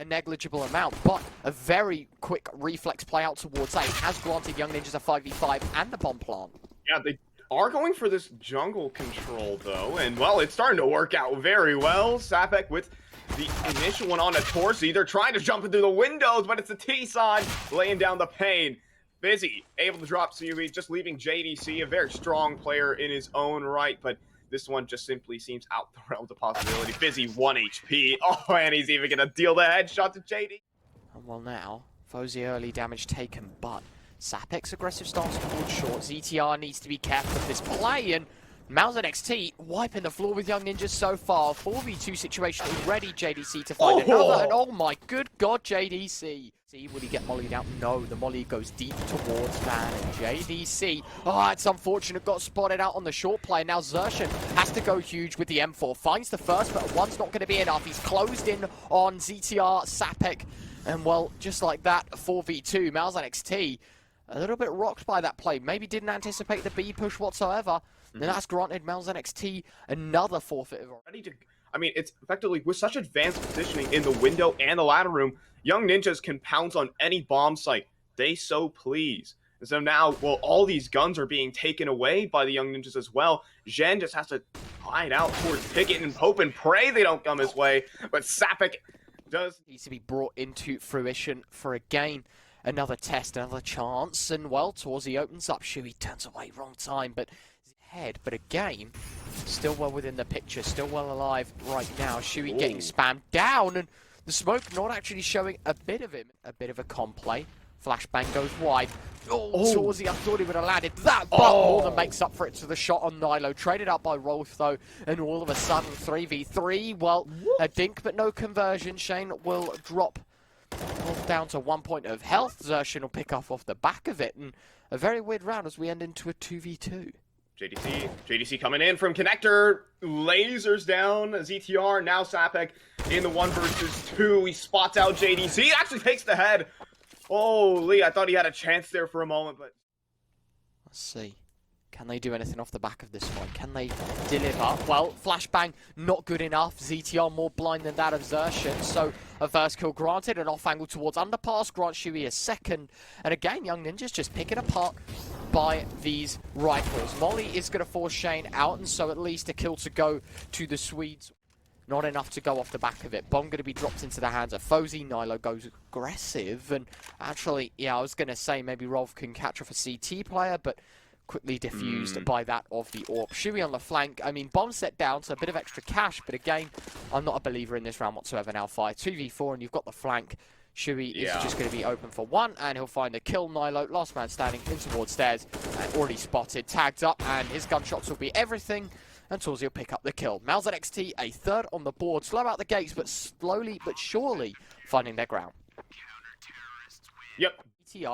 a negligible amount, but a very quick reflex play out towards A has granted Young Ninjas a 5v5 and the bomb plant. Yeah, they are going for this jungle control, though, and, well, it's starting to work out very well. Sapec with the initial one on a torzsi. They're trying to jump into the windows, but it's a T-Sign laying down the pain. phzy able to drop siuhy, just leaving JDC, a very strong player in his own right, but this one just simply seems out the realms of possibility. phzy 1 HP. Oh, and he's even going to deal the headshot to JD. And well now, phzy early damage taken, but Sapec's aggressive stance towards short. ZTR needs to be careful of this play, and mouz NXT wiping the floor with Young Ninjas so far. 4v2 situation already, JDC to find another, and oh my good god, JDC. See, will he get mollied out? No, the molly goes deep towards Van, and JDC, oh, it's unfortunate, got spotted out on the short play. Now xertioN has to go huge with the M4, finds the first, but one's not going to be enough. He's closed in on ZTR, Sapec, and well, just like that, 4v2, mouz NXT, a little bit rocked by that play. Maybe didn't anticipate the B push whatsoever. And that's granted mouz NXT another forfeit. I mean, it's effectively, with such advanced positioning in the window and the ladder room, Young Ninjas can pounce on any bomb site they so please. And so now, well, all these guns are being taken away by the Young Ninjas as well. Szejn just has to hide out towards Picket and hope and pray they don't come his way. But Sapec needs to be brought into fruition for again. Another test, another chance, and well, torzsi opens up. siuhy turns away, wrong time, but head. But again, still well within the picture, still well alive right now. siuhy getting spammed down, and the smoke not actually showing a bit of him. A bit of a con play. Flashbang goes wide. torzsi, I thought he would have landed that, but more than makes up for it to the shot on nilo. Traded out by Rolf, though, and all of a sudden, 3v3. Well, a dink, but no conversion. Szejn will drop down to 1 point of health. xertioN will pick off the back of it, and a very weird round as we end into a 2v2. JDC coming in from connector, lasers down ZTR, now Sapec in the 1 versus 2. He spots out JDC, actually takes the head. Holy, I thought he had a chance there for a moment, but let's see. Can they do anything off the back of this one? Can they deliver? Well, flashbang, not good enough. ZTR more blind than that of xertioN. So, a first kill granted, an off angle towards underpass, grants siuhy a second. And again, Young Ninjas just pick it apart by these rifles. Molly is going to force Szejn out, and so at least a kill to go to the Swedes. Not enough to go off the back of it. Bomb going to be dropped into the hands of phzy. nilo goes aggressive, and actually, yeah, I was going to say maybe Rolf can catch off a CT player, but quickly diffused by that of the AWP. siuhy on the flank. I mean, bomb set down, so a bit of extra cash, but again, I'm not a believer in this round whatsoever now. 2v4, and you've got the flank. siuhy is just going to be open for one, and he'll find the kill. nilo, last man standing, in towards stairs, and already spotted, tagged up, and his gunshots will be everything, and torzsi will pick up the kill. mouz NXT, a third on the board, slow out the gates, but slowly but surely finding their ground. Yep. TR,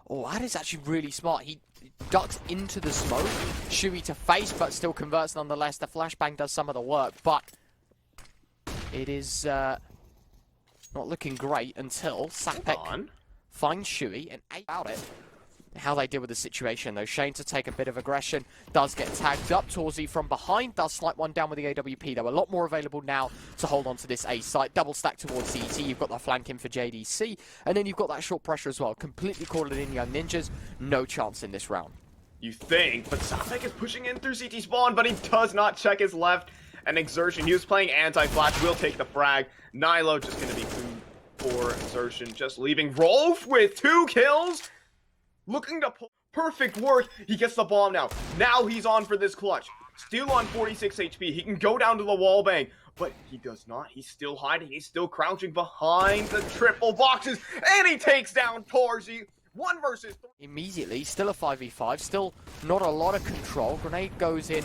oh, that is actually really smart. He ducks into the smoke. siuhy to face, but still converts nonetheless. The flashbang does some of the work, but it is not looking great until Sapec finds siuhy and about it. How they deal with the situation, though. Szejn to take a bit of aggression, does get tagged up. torzsi from behind does slight one down with the AWP, though. A lot more available now to hold on to this A site. Double stack towards CT. You've got the flank in for JDC, and then you've got that short pressure as well. Completely caught it in Young Ninjas. No chance in this round. You think, but Sapec is pushing in through CT spawn, but he does not check his left. And xertioN, he was playing anti-flash, will take the frag. nilo just going to be food for xertioN, just leaving Rolf with 2 kills. Looking to pull perfect work. He gets the bomb now. Now he's on for this clutch. Still on 46 HP. He can go down to the wall bang, but he does not. He's still hiding. He's still crouching behind the triple boxes, and he takes down torzsi. 1 versus 3. Immediately, still a 5v5. Still not a lot of control. Grenade goes in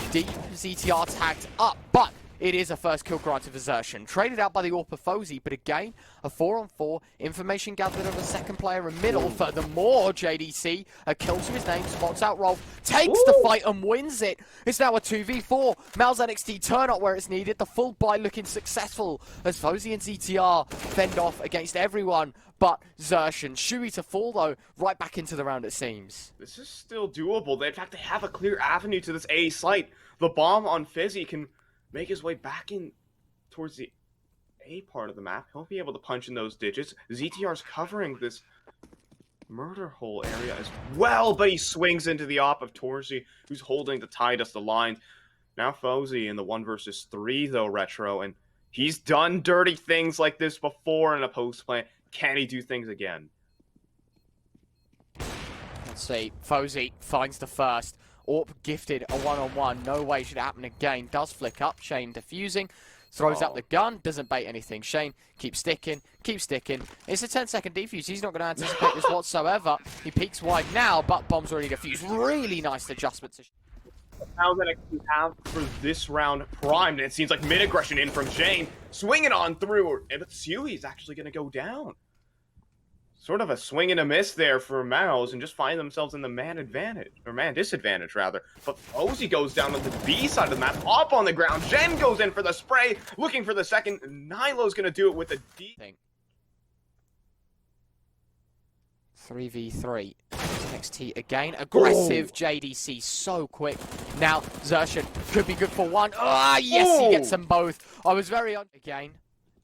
deep. ZTR tagged up, but it is a first kill granted for xertioN. Traded out by the AWP of phzy, but again, a 4-on-4. Information gathered of a second player in middle. Furthermore, JDC, a kill to his name, spots out Rolf, takes the fight and wins it. It's now a 2v4. mouz NXT turn up where it's needed. The full buy looking successful as phzy and ZTR fend off against everyone but xertioN. siuhy to fall, though, right back into the round, it seems. This is still doable. In fact, they have a clear avenue to this A site. The bomb on phzy can make his way back in towards the A part of the map. He'll be able to punch in those digits. ZTR's covering this murder hole area as well, but he swings into the op of torzsi, who's holding to tide us the line. Now phzy in the 1 versus 3 though, Retro, and he's done dirty things like this before in a post plant. Can he do things again? Let's see. phzy finds the first. Orp gifted a one-on-one. No way should it happen again. Does flick up. Szejn defusing. Throws out the gun. Doesn't bait anything. Szejn keeps sticking. Keeps sticking. It's a 10-second defuse. He's not going to anticipate this whatsoever. He peeks wide now, but bomb's already defused. Really nice adjustment to How that we have for this round primed, and it seems like mid-aggression in from Szejn. Swinging on through, but siuhy's actually going to go down. Sort of a swing and a miss there for mouz, and just find themselves in the man advantage, or man disadvantage rather. But phzy goes down on the B side of the map, up on the ground. Gen goes in for the spray, looking for the second. Nilo's gonna do it with a D. 3v3. NXT again. Aggressive JDC, so quick. Now xertioN could be good for one. Ah, yes, he gets them both. I was very on again.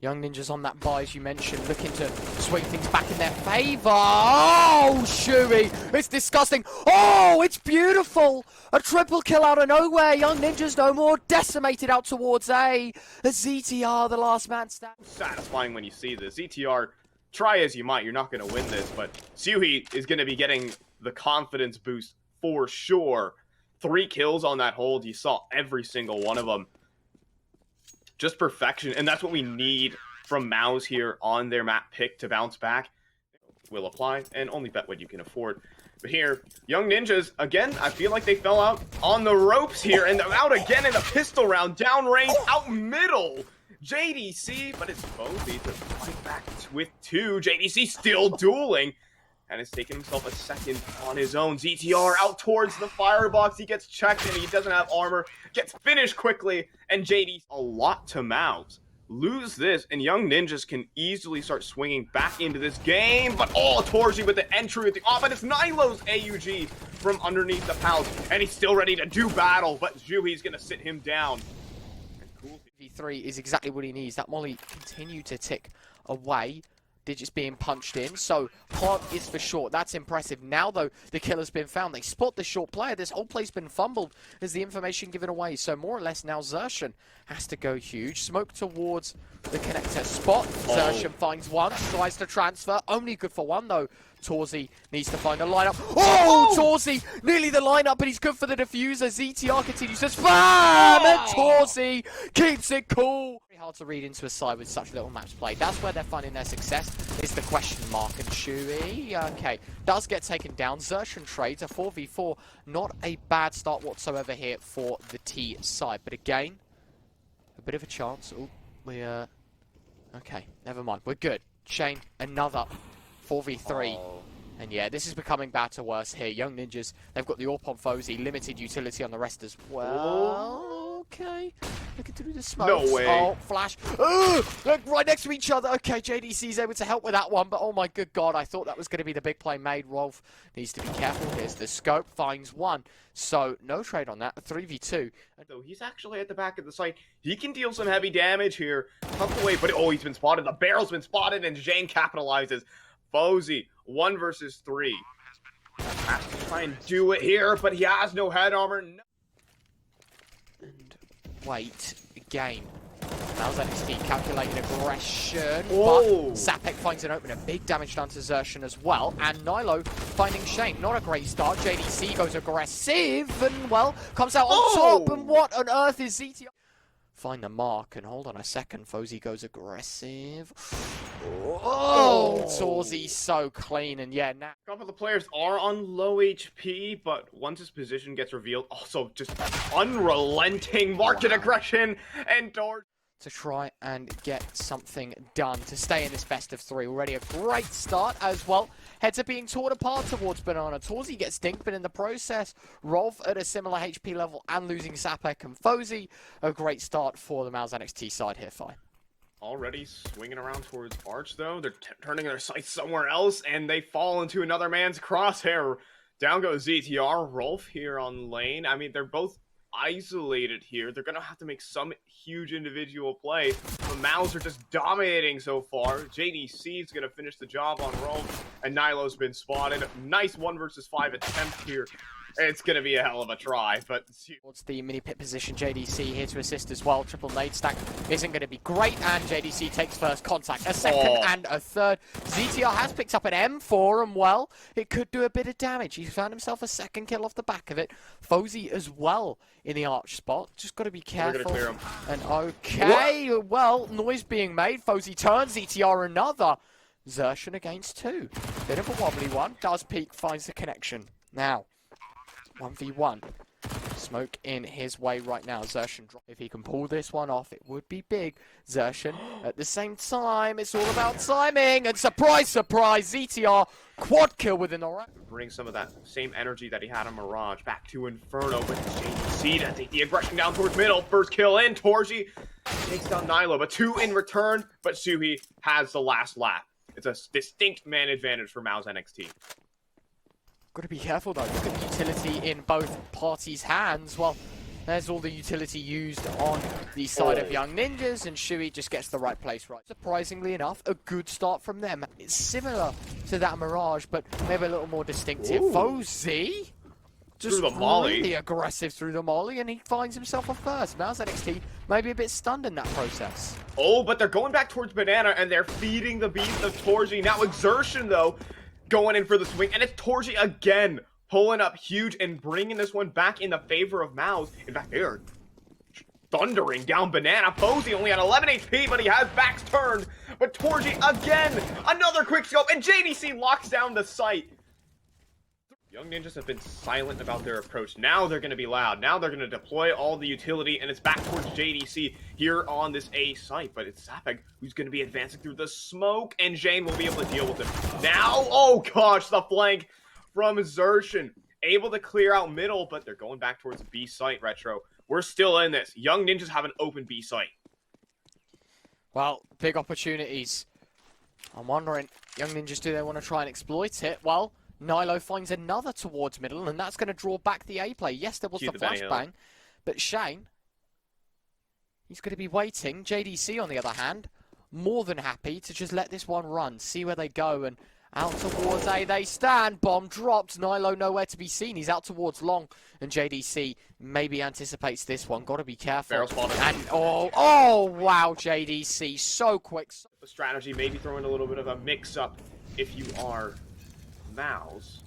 YungNinja's on that buy, as you mentioned, looking to swing things back in their favor. Oh, siuhy! It's disgusting. Oh, it's beautiful! A triple kill out of nowhere. YungNinja's no more decimated out towards A. ZTR, the last man standing. Satisfying when you see this. ZTR, try as you might, you're not going to win this, but siuhy is going to be getting the confidence boost for sure. 3 kills on that hold. You saw every single one of them. Just perfection, and that's what we need from mouz here on their map pick to bounce back. Will apply, and only bet what you can afford. But here, YungNinjas, again, I feel like they fell out on the ropes here, and they're out again in a pistol round, downrange, out middle. JDC, but it's phzy to fight back with 2. JDC still dueling, and has taken himself a second on his own. ZTR out towards the firebox. He gets checked and he doesn't have armor. Gets finished quickly, and JD a lot to mouz. Lose this, and YungNinjas can easily start swinging back into this game. But torzsi with the entry with the off, and it's Nilo's AUG from underneath the pouch, and he's still ready to do battle. But siuhy's gonna sit him down. Cool. V3 is exactly what he needs. That molly continued to tick away. Digits being punched in, so plant is for short. That's impressive. Now, though, the kill has been found. They spot the short player. This whole play's been fumbled as the information given away. So more or less now xertioN has to go huge. Smoke towards the connector spot. xertioN finds one, tries to transfer. Only good for one, though. torzsi needs to find a lineup. Oh, torzsi nearly the lineup, but he's good for the diffuser. ZTR continues to spam, and torzsi keeps it cool. Very hard to read into a side with such little maps played. That's where they're finding their success, is the question mark. And siuhy, okay, does get taken down. xertioN trades a 4v4. Not a bad start whatsoever here for the T side. But again, a bit of a chance. Oh, okay, never mind. We're good. Szejn, another 4v3. And yeah, this is becoming bad to worse here. YungNinjas, they've got the AWP on phzy, limited utility on the rest as well. Okay. Looking through the smoke. No way. Oh, flash. Ugh! Look, right next to each other. Okay, JDC's able to help with that one, but oh my good god, I thought that was going to be the big play made. Rolf needs to be careful. Here's the scope, finds one. So, no trade on that. A 3v2. Though he's actually at the back of the site. He can deal some heavy damage here. Tucked away, but he's been spotted. The barrel's been spotted, and Szejn capitalizes. phzy, 1 versus 3. Has to try and do it here, but he has no head armor. No. And wait, again. mouz NXT calculated aggression, Oh. but Sapec finds an opener. Big damage done to xertioN as well, and nilo finding Szejn. Not a great start. JDC goes aggressive, and well, comes out on top, and what on earth is ZTR? Find the mark, and hold on a second, phzy goes aggressive. Oh, torzsi so clean, and yeah, now. A couple of the players are on low HP, but once his position gets revealed, also just unrelenting market aggression, and torzsi to try and get something done to stay in this best of 3. Already a great start as well. Heads are being torn apart towards Banana. torzsi gets dinked, but in the process, Rolf at a similar HP level and losing Sapec and phzy. A great start for the mouz NXT side here, Fi. already swinging around towards Arch, though. They're turning their sights somewhere else, and they fall into another man's crosshair. Down goes ZTR. Rolf here on lane. I mean, they're both isolated here. They're going to have to make some huge individual play. but mouz are just dominating so far. JDC is going to finish the job on ropz, and nilo's been spotted. Nice 1 versus 5 attempt here. It's going to be a hell of a try, but... Towards the mini-pit position, JDC here to assist as well. Triple nade stack isn't going to be great, and JDC takes first contact. A second and a third. ZTR has picked up an M4, and well, it could do a bit of damage. He's found himself a second kill off the back of it. phzy as well in the arch spot. Just got to be careful. We're going to clear him. And okay, well, noise being made. phzy turns, ZTR another. xertioN against 2. Bit of a wobbly one. Does peek, finds the connection. Now, 1v1. Smoke in his way right now. xertioN, if he can pull this one off, it would be big. xertioN, at the same time, it's all about timing. And surprise, surprise, ZTR quad kill within the round. Bring some of that same energy that he had on Mirage back to Inferno, but JDC to take the aggression down towards middle. First kill in. torzsi takes down nilo, but 2 in return. But siuhy has the last lap. It's a distinct man advantage for mouz NXT. Got to be careful though. Look at the utility in both parties' hands. Well, there's all the utility used on the side of Young Ninjas, and siuhy just gets the right place right. Surprisingly enough, a good start from them. It's similar to that Mirage, but maybe a little more distinctive. phzy just really aggressive through the molly, and he finds himself a first. mouz NXT maybe a bit stunned in that process. Oh, but they're going back towards banana, and they're feeding the beast of torzsi. Now xertioN though, going in for the swing, and it's torzsi again, pulling up huge and bringing this one back in the favor of mouz. In fact, they are thundering down banana. phzy only had 11 HP, but he has backs turned. But torzsi again, another quick scope, and JDC locks down the site. Young Ninjas have been silent about their approach. Now they're going to be loud. Now they're going to deploy all the utility, and it's back towards JDC here on this A site. But it's Sapec who's going to be advancing through the smoke, and Szejn will be able to deal with him. Now, oh gosh, the flank from xertioN. Able to clear out middle, but they're going back towards B site, Retro. We're still in this. Young Ninjas have an open B site. Well, big opportunities. I'm wondering, Young Ninjas, do they want to try and exploit it? Well, nilo finds another towards middle, and that's going to draw back the A play. Yes, there was the flashbang, but Szejn, he's going to be waiting. JDC, on the other hand, more than happy to just let this one run, see where they go, and out towards A they stand. Bomb dropped. nilo nowhere to be seen. He's out towards long, and JDC maybe anticipates this one. Got to be careful. And oh wow, JDC so quick. The strategy maybe throwing a little bit of a mix-up if you are mouz.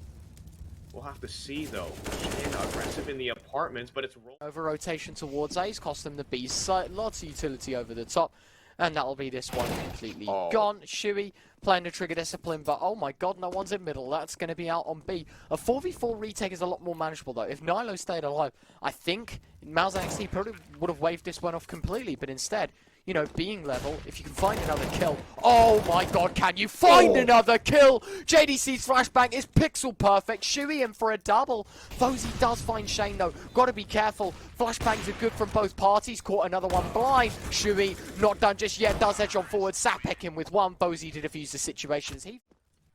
We'll have to see though. Szejn aggressive in the apartments, but it's over rotation towards A's cost them the B site. Lots of utility over the top, and that'll be this one completely gone. siuhy playing the trigger discipline, but oh my god, no one's in middle. That's going to be out on B. A 4v4 retake is a lot more manageable though. If nilo stayed alive, I think mouz NXT probably would have waved this one off completely, but instead, you know, being level, if you can find another kill. Oh my god, can you find another kill? JDC's flashbang is pixel perfect. siuhy in for a double. phzy does find Szejn though. Gotta be careful. Flashbangs are good from both parties. Caught another one blind. siuhy not done just yet. Does edge on forward. Sapec in with one. phzy to defuse the situations.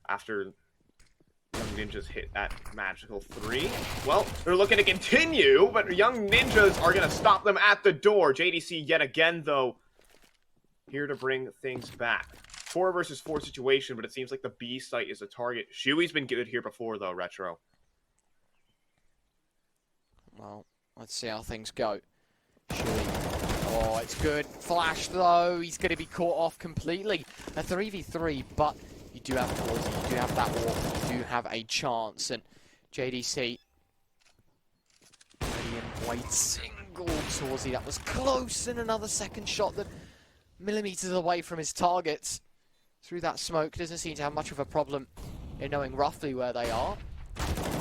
After Young Ninjas hit that magical 3, well, they're looking to continue, but Young Ninjas are gonna stop them at the door. JDC yet again though, here to bring things back. 4 versus 4 situation, but it seems like the B site is a target. siuhy's been good here before, though, Retro. Well, let's see how things go. siuhy. Oh, it's good. Flash, though. He's going to be caught off completely. A 3v3, but you do have torzsi, you do have that walk, you do have a chance. And JDC, white single torzsi. That was close, and another second shot that millimeters away from his targets through that smoke. Doesn't seem to have much of a problem in knowing roughly where they are.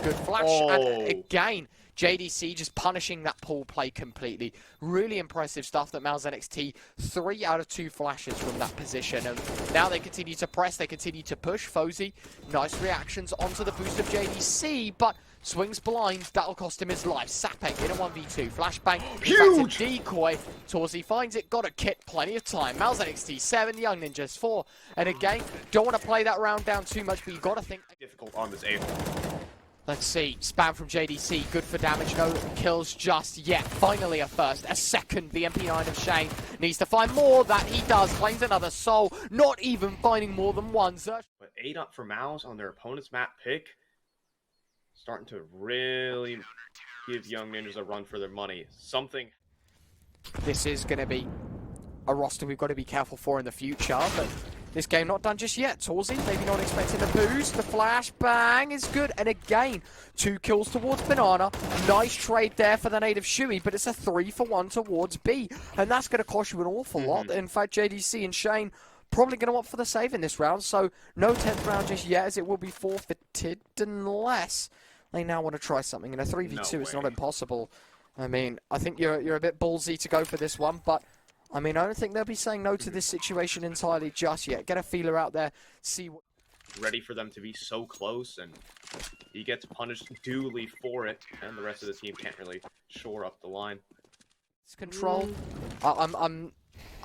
Good flash, and again, JDC just punishing that pull play completely. Really impressive stuff that mouz NXT, 3 out of 2 flashes from that position, and now they continue to press, they continue to push. phzy, nice reactions onto the boost of JDC, but swings blind, that'll cost him his life. Sapec in a 1v2, flashbang, huge decoy. torzsi finds it, got a kit, plenty of time. mouz NXT 7, Young Ninjas 4, and again, don't want to play that round down too much, but you got to think difficult on this A. Let's see, spam from JDC, good for damage, no kills just yet. Finally a first, a second, the MP9 of Szejn needs to find more, that he does, claims another soul, not even finding more than one. But 8 up for mouz on their opponent's map pick, starting to really give Young Ninjas a run for their money. Something. This is going to be a roster we've got to be careful for in the future, but this game not done just yet. torzsi, maybe not expecting the boost. The flashbang is good. And again, 2 kills towards Banana. Nice trade there for the native siuhy, but it's a 3-for-1 towards B. And that's going to cost you an awful lot. In fact, JDC and Szejn probably going to opt for the save in this round. So no 10th round just yet, as it will be forfeited unless they now want to try something. In a 3v2, it's not impossible. I mean, I think you're a bit ballsy to go for this one, but I mean, I don't think they'll be saying no to this situation entirely just yet. Get a feeler out there, see what... Ready for them to be so close, and he gets punished duly for it, and the rest of the team can't really shore up the line. Control.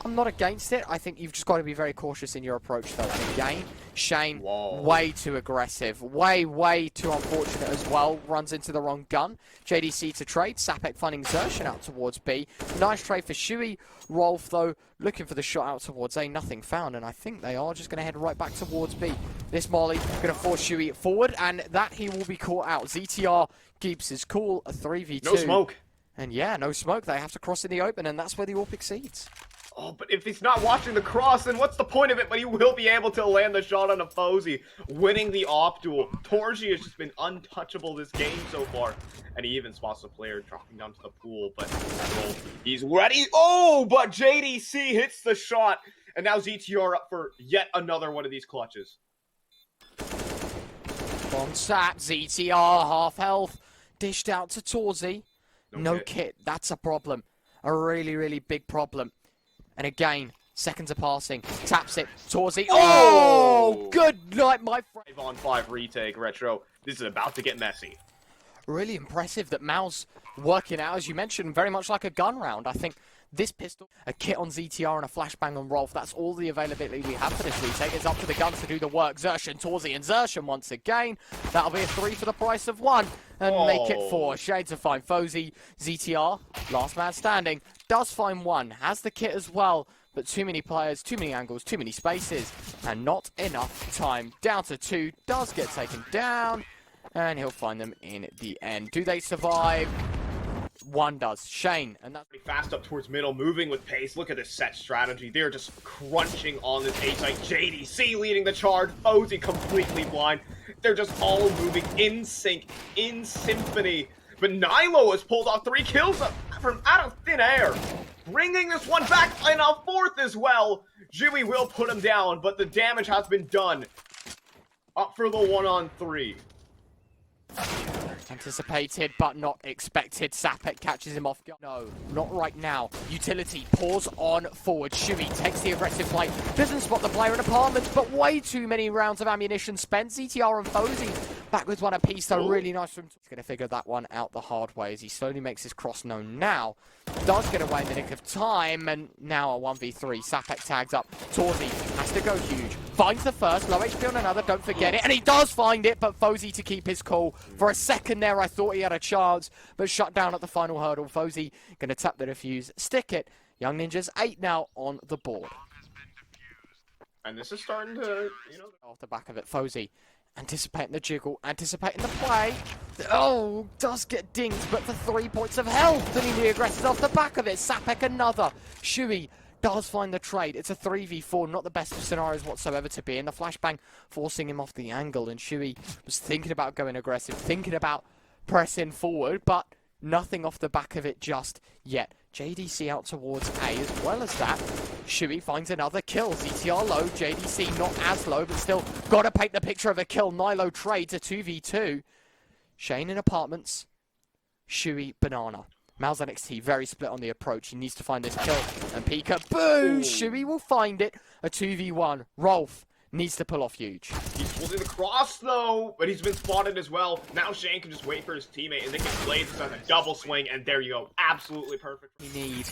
I'm not against it. I think you've just got to be very cautious in your approach, though. And again, Szejn, way too aggressive. Way too unfortunate as well. Runs into the wrong gun. JDC to trade. Sapec finding xertioN out towards B. Nice trade for siuhy. Rolf, though, looking for the shot out towards A. Nothing found, and I think they are just going to head right back towards B. This Molly going to force siuhy forward, and that he will be caught out. ZTR keeps his cool. A 3v2. No smoke. And yeah, no smoke. They have to cross in the open, and that's where the AWP exceeds. Oh, but if he's not watching the cross, then what's the point of it? But he will be able to land the shot on a phzy, winning the AWP duel. torzsi has just been untouchable this game so far. And he even spots the player dropping down to the pool, but he's ready. Oh, but JDC hits the shot. And now ZTR up for yet another one of these clutches. On Sap, ZTR, half health, dished out to torzsi. No kit, that's a problem. A really big problem. And again, seconds are passing. Taps it. torzsi. Oh! Good night, my friend. 5-on-5 retake, Retro. This is about to get messy. Really impressive that mouz working out, as you mentioned, very much like a gun round. I think this pistol, a kit on ZTR and a flashbang on Rolf, that's all the availability we have for this retake. It's up to the guns to do the work. xertioN, torzsi, and xertioN once again. That'll be a 3 for the price of 1. And make it 4. Szejn to find phzy. ZTR, last man standing, does find 1. Has the kit as well, but too many players, too many angles, too many spaces, and not enough time. Down to 2, does get taken down, and he'll find them in the end. Do they survive? 1 does. Szejn, and that's pretty fast up towards middle, moving with pace. Look at this set strategy. They're just crunching on this A site. JDC leading the charge. phzy completely blind. They're just all moving in sync, in symphony. But nilo has pulled off 3 kills from out of thin air, bringing this one back in a 4th as well. siuhy will put him down, but the damage has been done. Up for the 1-on-3. anticipated, but not expected. Sapec catches him off guard. No, not right now. Utility, pause on forward. siuhy takes the aggressive play. Doesn't spot the player in apartments, but way too many rounds of ammunition spent. ZTR and phzy back with 1 apiece, so really nice from... He's going to figure that one out the hard way as he slowly makes his cross known now. Does get away in the nick of time, and now a 1v3. Sapec tags up. torzsi has to go huge. Finds the first, low HP on another, don't forget it. And he does find it, but phzy to keep his cool. For a second there, I thought he had a chance, but shut down at the final hurdle. phzy going to tap the defuse, stick it. Young Ninjas 8 now on the board. And this is starting to, Off the back of it, phzy anticipating the jiggle, anticipating the play. Oh, does get dinged, but for 3 points of health. And he reaggresses off the back of it. Sapec another. siuhy does find the trade. It's a 3v4, not the best of scenarios whatsoever to be in. The flashbang forcing him off the angle, and siuhy was thinking about going aggressive, thinking about pressing forward, but nothing off the back of it just yet. JDC out towards A as well as that. siuhy finds another kill. ZTR low, JDC not as low, but still got to paint the picture of a kill. nilo trades a 2v2. Szejn in apartments. siuhy, banana. mouz NXT very split on the approach. He needs to find this kill. And Pika, boom! siuhy will find it. A 2v1. Rolf needs to pull off huge. He's holding the cross though, but he's been spotted as well. Now Szejn can just wait for his teammate, and they can play this as a double swing, and there you go. Absolutely perfect. We need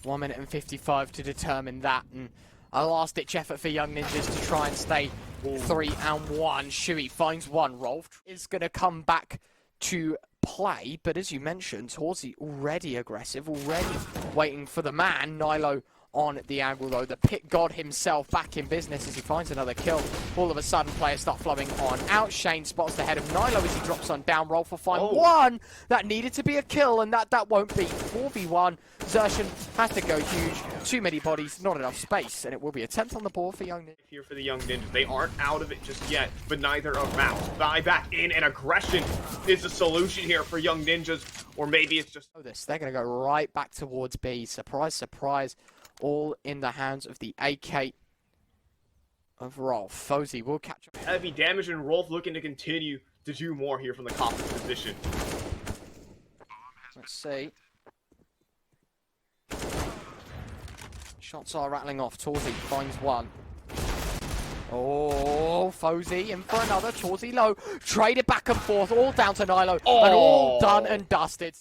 1 minute and 55 to determine that, and a last-ditch effort for Young Ninjas to try and stay 3 and 1. siuhy finds one. Rolf is going to come back to play, but as you mentioned, torzsi already aggressive, already waiting for the man. Nilo on the angle though. The pit god himself back in business as he finds another kill. All of a sudden, players start flowing on out. Szejn spots the head of Nilo as he drops on down. Rolf will find one. That needed to be a kill, and that won't be. 4v1. xertioN has to go huge. Too many bodies, not enough space, and it will be a 10th on the board for young Ninjas. Here for the young Ninjas. They aren't out of it just yet, but neither are mouz. Buy back in, and aggression is the solution here for young Ninjas, or maybe it's just... They're going to go right back towards B. Surprise, surprise. All in the hands of the AK of Rolf. phzy will catch up. Heavy damage, and Rolf looking to continue to do more here from the copper position. Let's see. Shots are rattling off. torzsi finds one. Oh, phzy in for another. torzsi low. Traded back and forth, all down to Nilo, and all done and dusted.